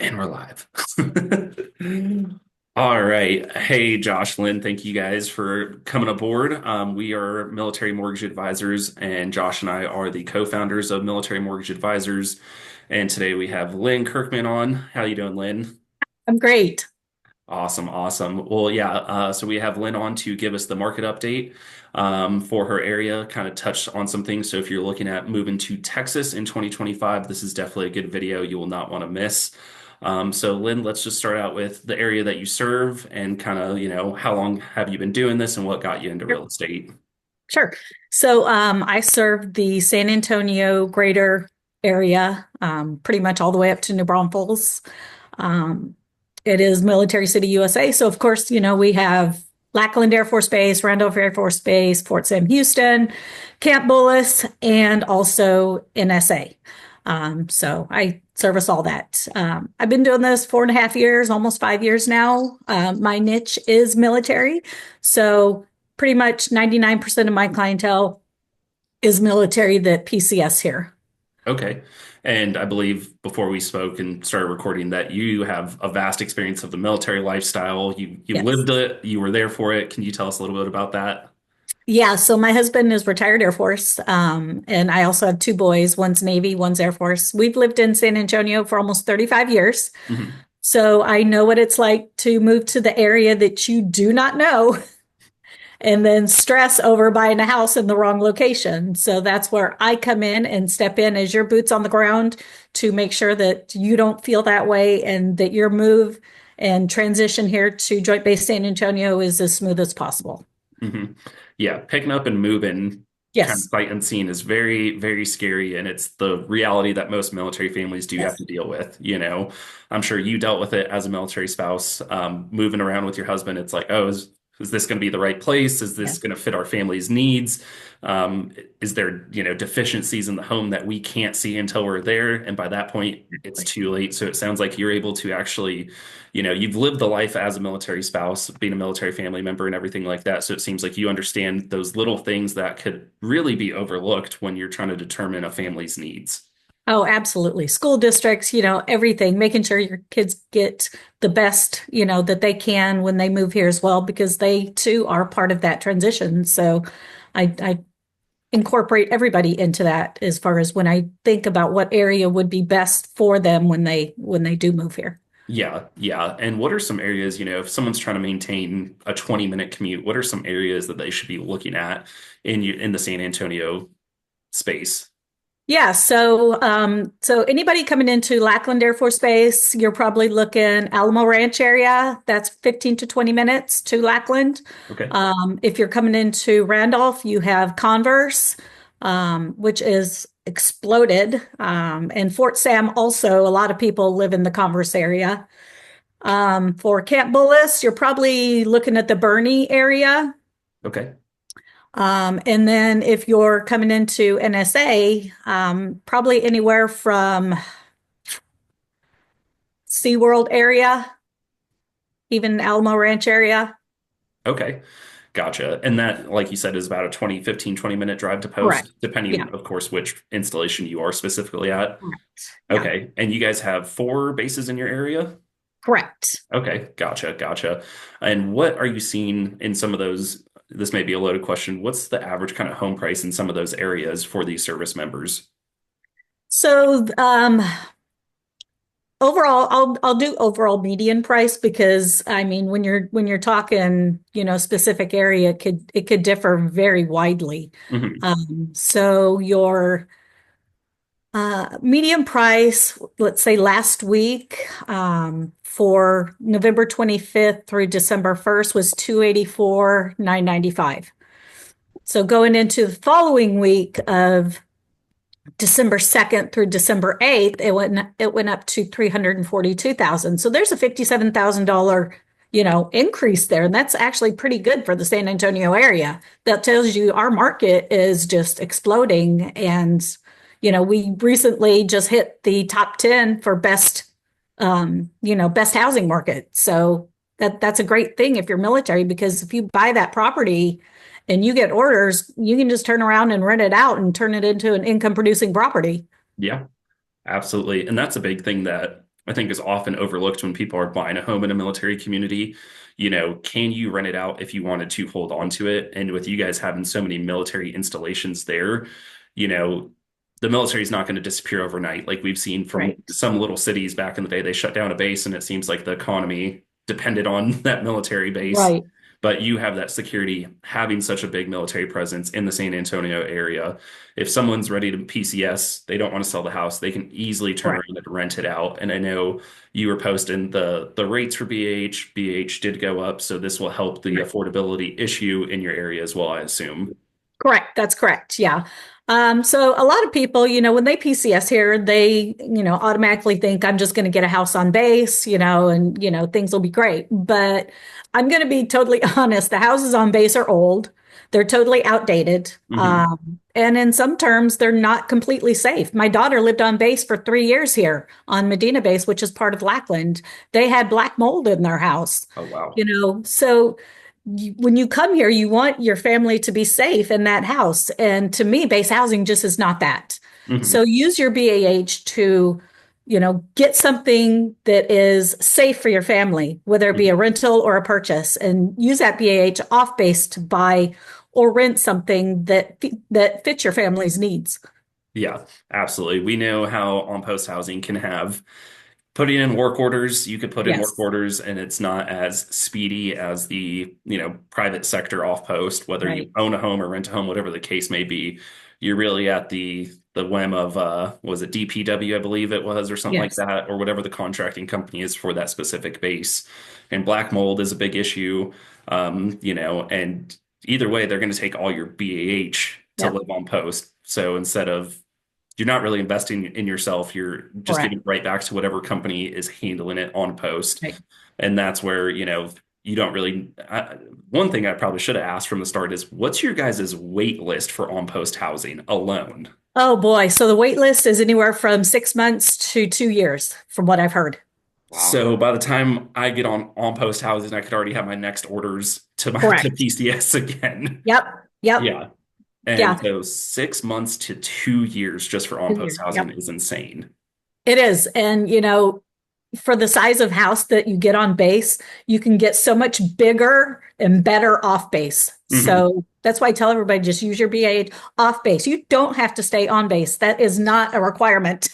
And we're live. All right. Hey, Josh, Lynn, thank you guys for coming aboard. We are Military Mortgage Advisors, and Josh and I are the co-founders of Military Mortgage Advisors. And today we have Lynn Kirkman on. How you doing, Lynn? I'm great. Awesome, awesome. Well, yeah, so we have Lynn on to give us the market update for her area, kind of touch on some things. So if you're looking at moving to Texas in 2025, this is definitely a good video you will not want to miss. So Lynn, let's just start out with the area that you serve and kind of, how long have you been doing this and what got you into Sure. real estate? Sure. I serve the San Antonio greater area, pretty much all the way up to New Braunfels. Um, it is Military City, USA. So, of course, we have Lackland Air Force Base, Randolph Air Force Base, Fort Sam Houston, Camp Bullis, and also NSA. So I service all that. I've been doing this 4.5 years, almost 5 years now. My niche is military. So pretty much 99% of my clientele is military that PCS here. Okay. And I believe before we spoke and started recording that you have a vast experience of the military lifestyle. You Yes. lived it, you were there for it. Can you tell us a little bit about that? Yeah, so my husband is retired Air Force, and I also have two boys. One's Navy, one's Air Force. We've lived in San Antonio for almost 35 years. Mhm. So I know what it's like to move to the area that you do not know and then stress over buying a house in the wrong location. So that's where I come in and step in as your boots on the ground to make sure that you don't feel that way and that your move and transition here to Joint Base San Antonio is as smooth as possible. hmm Yeah, picking up and moving kind of Yes. sight unseen is very, very scary. And it's the reality that most military families do have Yes. to deal with. I'm sure you dealt with it as a military spouse, moving around with your husband. It's like, oh, is this going to be the right place? Is this Yes. going to fit our family's needs? Is there, deficiencies in the home that we can't see until we're there? And by that point, it's too late. So it sounds like you're able to actually you've lived the life as a military spouse, being a military family member and everything like that. So it seems like you understand those little things that could really be overlooked when you're trying to determine a family's needs. Oh, absolutely. School districts, everything, making sure your kids get the best, that they can when they move here as well, because they too are part of that transition. So I incorporate everybody into that as far as when I think about what area would be best for them when they do move here. Yeah, yeah. And what are some areas, if someone's trying to maintain a 20-minute commute, what are some areas that they should be looking at in the San Antonio space? Yeah, so anybody coming into Lackland Air Force Base, you're probably looking Alamo Ranch area. That's 15 to 20 minutes to Lackland. Okay. If you're coming into Randolph, you have Converse, which is exploded. And Fort Sam also, a lot of people live in the Converse area. For Camp Bullis, you're probably looking at the Bernie area. Okay. And then if you're coming into NSA, probably anywhere from SeaWorld area, even Alamo Ranch area. Okay. Gotcha. And that, like you said, is about a 20-15-20 minute drive to Correct. post, Yeah. depending, of course, which installation you are specifically at. Correct. Yeah. Okay. And you guys have four bases in your area? Correct. Okay. Gotcha. Gotcha. And what are you seeing in some of those? This may be a loaded question. What's the average kind of home price in some of those areas for these service members? So overall, I'll do overall median price because I mean when you're talking, specific area, it could differ very widely. hmm So your median price, let's say last week, for November 25th through December 1st was 284,995. So going into the following week of December 2nd through December 8th, it went up to 342,000. So there's a $57,000, increase there. And that's actually pretty good for the San Antonio area. That tells you our market is just exploding. And, we recently just hit the top 10 for best housing market. So that's a great thing if you're military, because if you buy that property and you get orders, you can just turn around and rent it out and turn it into an income producing property. Yeah, absolutely. And that's a big thing that I think is often overlooked when people are buying a home in a military community. Can you rent it out if you wanted to hold on to it? And with you guys having so many military installations there, you know, the military is not going to disappear overnight. Like we've seen from Right. some little cities back in the day, they shut down a base and it seems like the economy depended on that military base. Right. But you have that security having such a big military presence in the San Antonio area. If someone's ready to PCS, they don't want to sell the house, they can easily turn Correct. around and rent it out. And I know you were posting the rates for BH. BH did go up, so this will help the affordability issue in your area as well, I assume. Correct. That's correct. Yeah. So a lot of people, when they PCS here, they, automatically think I'm just going to get a house on base, and, things will be great. But I'm going to be totally honest. The houses on base are old. They're totally outdated. Hmm. And in some terms, they're not completely safe. My daughter lived on base for 3 years here on Medina Base, which is part of Lackland. They had black mold in their house, Oh, wow. so when you come here, you want your family to be safe in that house. And to me, base housing just is not that. So Hmm. use your BAH to, get something that is safe for your family, whether it be a rental or a purchase, and use that BAH off base to buy or rent something that fits your family's needs. Yeah, absolutely. We know how on-post housing can have putting in work orders. You could put in work Yes. orders and it's not as speedy as the, private sector off post, whether you Right. own a home or rent a home, whatever the case may be. You're really at the whim of was it DPW, I believe it was, or something like Yes. that, or whatever the contracting company is for that specific base. And black mold is a big issue. And either way, they're going to take all your BAH to Yep. live on post. So instead of you're not really investing in yourself. You're just Correct. giving right back to whatever company is handling it on post. Right. And that's where, you don't really. One thing I probably should have asked from the start is what's your guys' wait list for on post housing alone? Oh boy. So the wait list is anywhere from 6 months to 2 years, from what I've heard. Wow. So by the time I get on post housing, I could already have my next orders to my to Correct. PCS again. Yep. Yep. Yeah. And Yeah. so 6 months to 2 years just for on post housing Yep. is insane. It is. And, for the size of house that you get on base, you can get so much bigger and better off base. Hmm. So that's why I tell everybody just use your BA off base. You don't have to stay on base. That is not a requirement.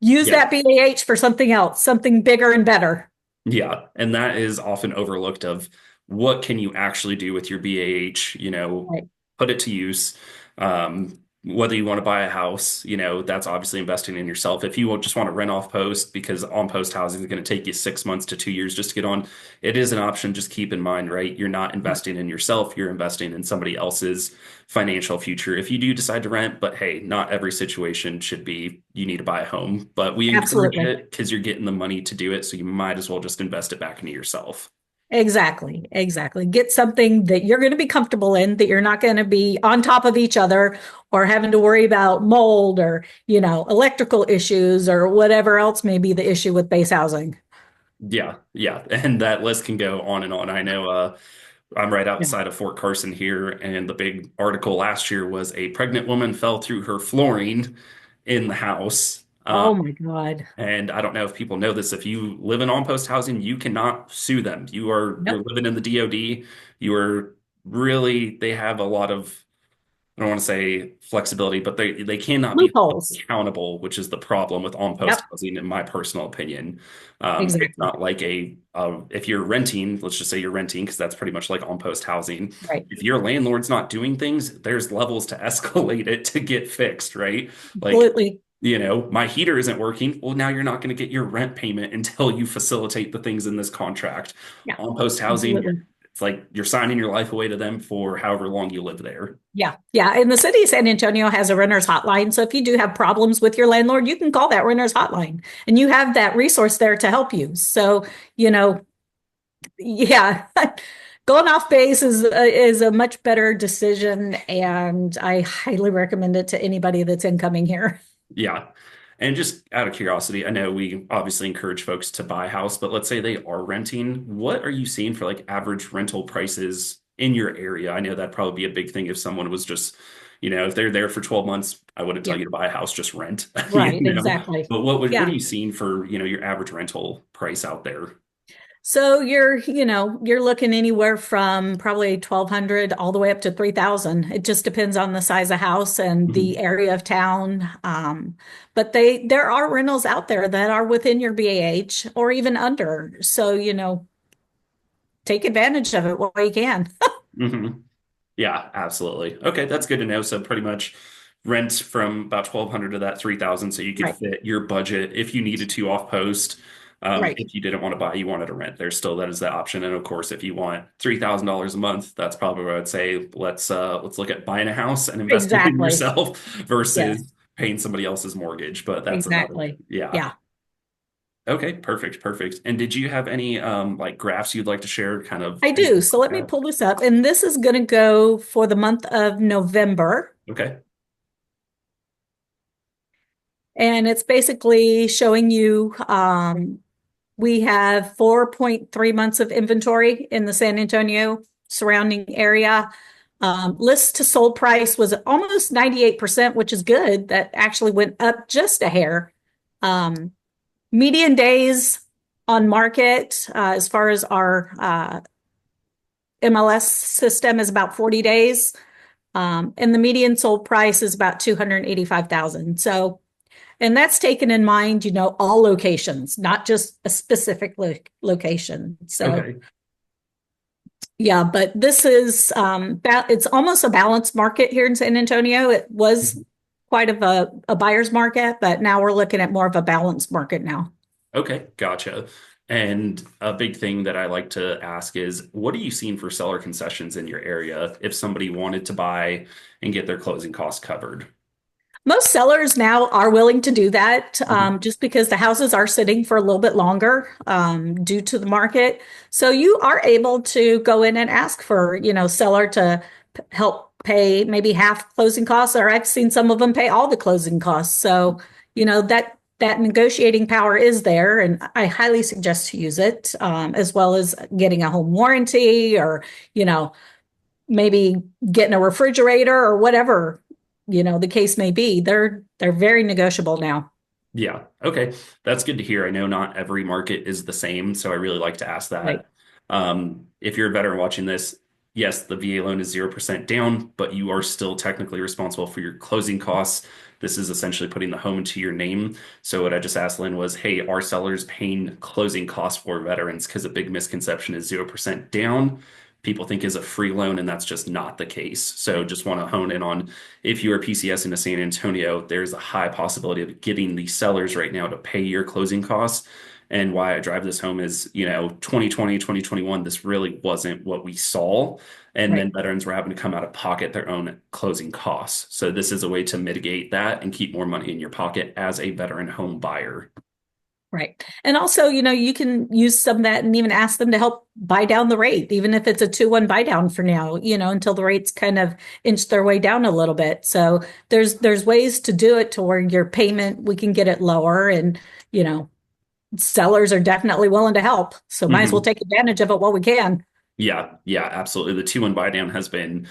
Use Yeah. that BAH for something else, something bigger and better. Yeah, and that is often overlooked of what can you actually do with your BAH, Right. put it to use. Whether you want to buy a house, that's obviously investing in yourself. If you just want to rent off post because on post housing is going to take you 6 months to 2 years just to get on, it is an option. Just keep in mind, right? You're not investing in yourself, you're investing in somebody else's financial future. If you do decide to rent, but hey, not every situation should be you need to buy a home, but we encourage Absolutely. it because you're getting the money to do it. So you might as well just invest it back into yourself. Exactly. Exactly. Get something that you're going to be comfortable in, that you're not going to be on top of each other or having to worry about mold or, electrical issues or whatever else may be the issue with base housing. Yeah, yeah. And that list can go on and on. I know I'm right Yeah. outside of Fort Carson here, and the big article last year was a pregnant woman fell through her flooring in the house. Oh my God. And I don't know if people know this. If you live in on-post housing, you cannot sue them. You're Nope. living in the DOD. You are really they have a lot of I don't want to say flexibility, but they cannot be Loopholes. accountable, which is the problem with on-post Yep. housing, in my personal opinion. It's Exactly. not like if you're renting, let's just say you're renting, because that's pretty much like on-post housing. Right. If your landlord's not doing things, there's levels to escalate it to get fixed, right? Like, Absolutely. my heater isn't working. Well, now you're not going to get your rent payment until you facilitate the things in this contract. Yeah. On-post housing, Absolutely. it's like you're signing your life away to them for however long you live there. Yeah. Yeah. And the city of San Antonio has a renter's hotline. So if you do have problems with your landlord, you can call that renter's hotline and you have that resource there to help you. So, yeah, going off base is a much better decision, and I highly recommend it to anybody that's incoming here. Yeah. And just out of curiosity, I know we obviously encourage folks to buy a house, but let's say they are renting. What are you seeing for like average rental prices in your area? I know that'd probably be a big thing if someone was just, If they're there for 12 months, I wouldn't tell Yeah. you to buy a house, just rent, Right. Exactly. But what are Yeah. you seeing for, your average rental price out there? So you're looking anywhere from probably 1,200 all the way up to 3,000. It just depends on the size of house and Mhm. the area of town. But there are rentals out there that are within your BAH or even under. So, take advantage of it while you can. Mhm. Yeah, absolutely. Okay, that's good to know. So pretty much rent from about 1,200 to that 3,000 so you could Right. fit your budget if you needed to off post. Right. If you didn't want to buy, you wanted to rent. There's still that is the option. And of course, if you want $3,000 a month, that's probably where I'd say let's look at buying a house and investing in Exactly. yourself Yes, versus paying somebody else's mortgage. But that's another, exactly. yeah. Yeah, Okay, perfect, perfect. And did you have any like graphs you'd like to share, kind of I do. anything So like let me that? pull this up. And this is going to go for the month of November. Okay. And it's basically showing you we have 4.3 months of inventory in the San Antonio surrounding area. List to sold price was almost 98%, which is good. That actually went up just a hair. Um, Median days on market, as far as our MLS system, is about 40 days. And the median sold price is about 285,000. So, and that's taken in mind, all locations, not just a specific location. So, Okay. yeah, but this is it's almost a balanced market here in San Antonio. It was quite of a buyer's market, but now we're looking at more of a balanced market now. Okay, gotcha. And a big thing that I like to ask is, what are you seeing for seller concessions in your area if somebody wanted to buy and get their closing costs covered? Most sellers now are willing to do that, Mhm. just because the houses are sitting for a little bit longer, due to the market. So you are able to go in and ask for, seller to help pay maybe half closing costs, or I've seen some of them pay all the closing costs. So, that negotiating power is there, and I highly suggest to use it, as well as getting a home warranty, or, you know, maybe getting a refrigerator or whatever, the case may be. They're very negotiable now. Yeah. Okay. That's good to hear. I know not every market is the same, so I really like to ask Right. that. If you're a veteran watching this, yes, the VA loan is 0% down, but you are still technically responsible for your closing costs. This is essentially putting the home into your name. So what I just asked Lynn was, hey, are sellers paying closing costs for veterans? Because a big misconception is 0% down. People think is a free loan, and that's just not the case. So just want to hone in on if you are PCS into San Antonio, there's a high possibility of getting the sellers right now to pay your closing costs. And why I drive this home is, 2020, 2021, this really wasn't what we saw. And then Right. veterans were having to come out of pocket their own closing costs. So this is a way to mitigate that and keep more money in your pocket as a veteran home buyer. Right. And also, you can use some of that and even ask them to help buy down the rate, even if it's a 2-1 buy down for now, until the rates kind of inch their way down a little bit. So there's ways to do it to where your payment, we can get it lower, and, you know, sellers are definitely willing to help. So might as well Mhm. take advantage of it while we can. Yeah, yeah, absolutely. The 2-1 buy down has been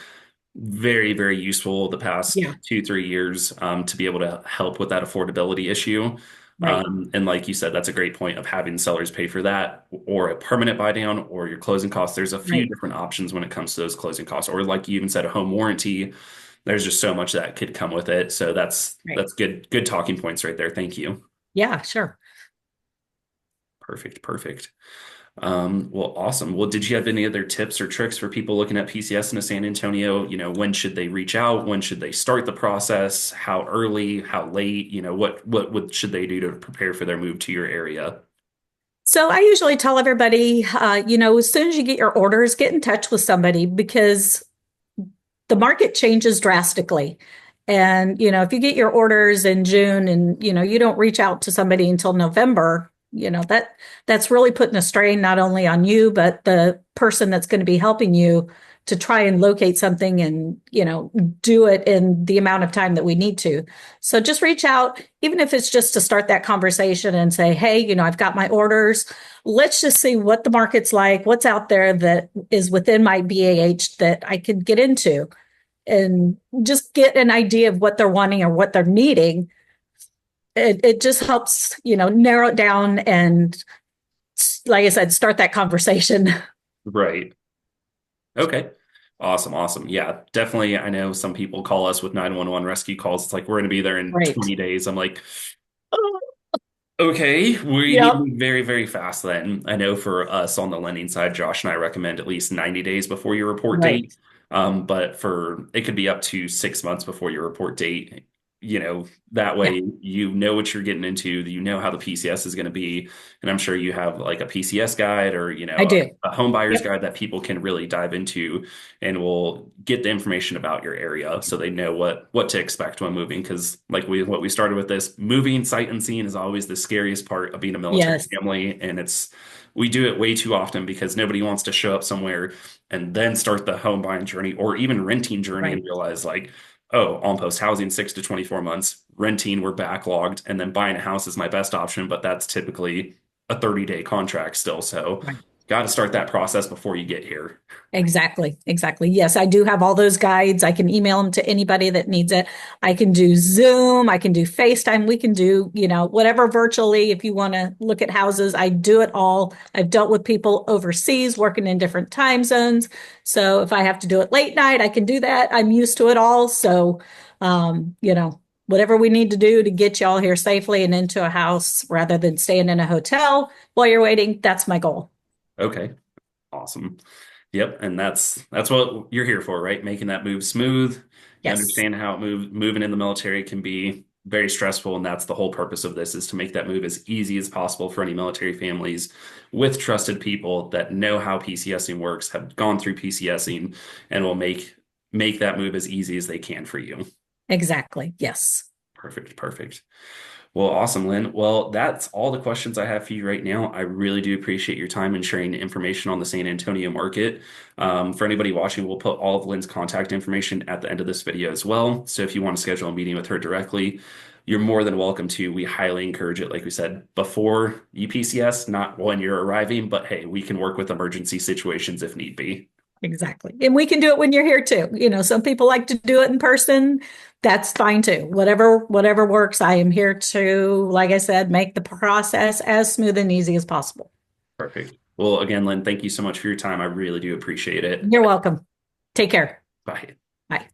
very, very useful the past Yeah. 2, 3 years to be able to help with that affordability issue. Right. And like you said, that's a great point of having sellers pay for that or a permanent buy down or your closing costs. There's a few Right. different options when it comes to those closing costs, or like you even said, a home warranty. There's just so much that could come with it. So that's Right. that's good talking points right there. Thank you. Yeah, sure. Perfect, perfect. Well, awesome. Well, did you have any other tips or tricks for people looking at PCS in San Antonio? When should they reach out? When should they start the process? How early? How late? What should they do to prepare for their move to your area? So I usually tell everybody, as soon as you get your orders, get in touch with somebody, because the market changes drastically. And, if you get your orders in June and, you don't reach out to somebody until November, that's really putting a strain not only on you, but the person that's going to be helping you to try and locate something and, do it in the amount of time that we need to. So just reach out, even if it's just to start that conversation and say, hey, I've got my orders. Let's just see what the market's like, what's out there that is within my BAH that I could get into. and just get an idea of what they're wanting or what they're needing. It just helps, narrow it down and, like I said, start that conversation. Right. Okay. Awesome. Awesome. Yeah, definitely. I know some people call us with 911 rescue calls. It's like, we're going to be there in Right. 20 days. I'm like, okay, we need to Yep. move very, very fast then. I know for us on the lending side, Josh and I recommend at least 90 days before your report Right. date. But for it could be up to 6 months before your report date. That Yeah, way you know what you're getting into, you know how the PCS is going to be. And I'm sure you have like a PCS guide or, I do. a home buyer's Yep. guide that people can really dive into and will get the information about your area so they know what to expect when moving. Because like what we started with this, moving sight unseen is always the scariest part of being a military Yes. family, and we do it way too often because nobody wants to show up somewhere and then start the home buying journey or even renting journey and Right. realize like, oh, on post housing 6 to 24 months, renting we're backlogged, and then buying a house is my best option, but that's typically a 30-day contract still. So Right. got to start that process before you get here. Exactly, exactly. Yes, I do have all those guides. I can email them to anybody that needs it. I can do Zoom, I can do FaceTime, we can do, whatever virtually if you want to look at houses. I do it all. I've dealt with people overseas working in different time zones. So if I have to do it late night, I can do that. I'm used to it all. So, whatever we need to do to get y'all here safely and into a house rather than staying in a hotel while you're waiting, that's my goal. Okay, awesome. Yep, and that's what you're here for, right? Making that move smooth. You Yes, understand how moving in the military can be very stressful, and that's the whole purpose of this is to make that move as easy as possible for any military families with trusted people that know how PCSing works, have gone through PCSing, and will make that move as easy as they can for you. exactly. Yes. Perfect, perfect. Well, awesome, Lynn. Well, that's all the questions I have for you right now. I really do appreciate your time and sharing information on the San Antonio market. For anybody watching, we'll put all of Lynn's contact information at the end of this video as well. So if you want to schedule a meeting with her directly, you're more than welcome to. We highly encourage it, like we said, before UPCS, not when you're arriving, but hey, we can work with emergency situations if need be. Exactly. And we can do it when you're here too. Some people like to do it in person. That's fine too. Whatever works. I am here to, like I said, make the process as smooth and easy as possible. Perfect. Well, again, Lynn, thank you so much for your time. I really do appreciate it. You're welcome. Take care. Bye. Bye.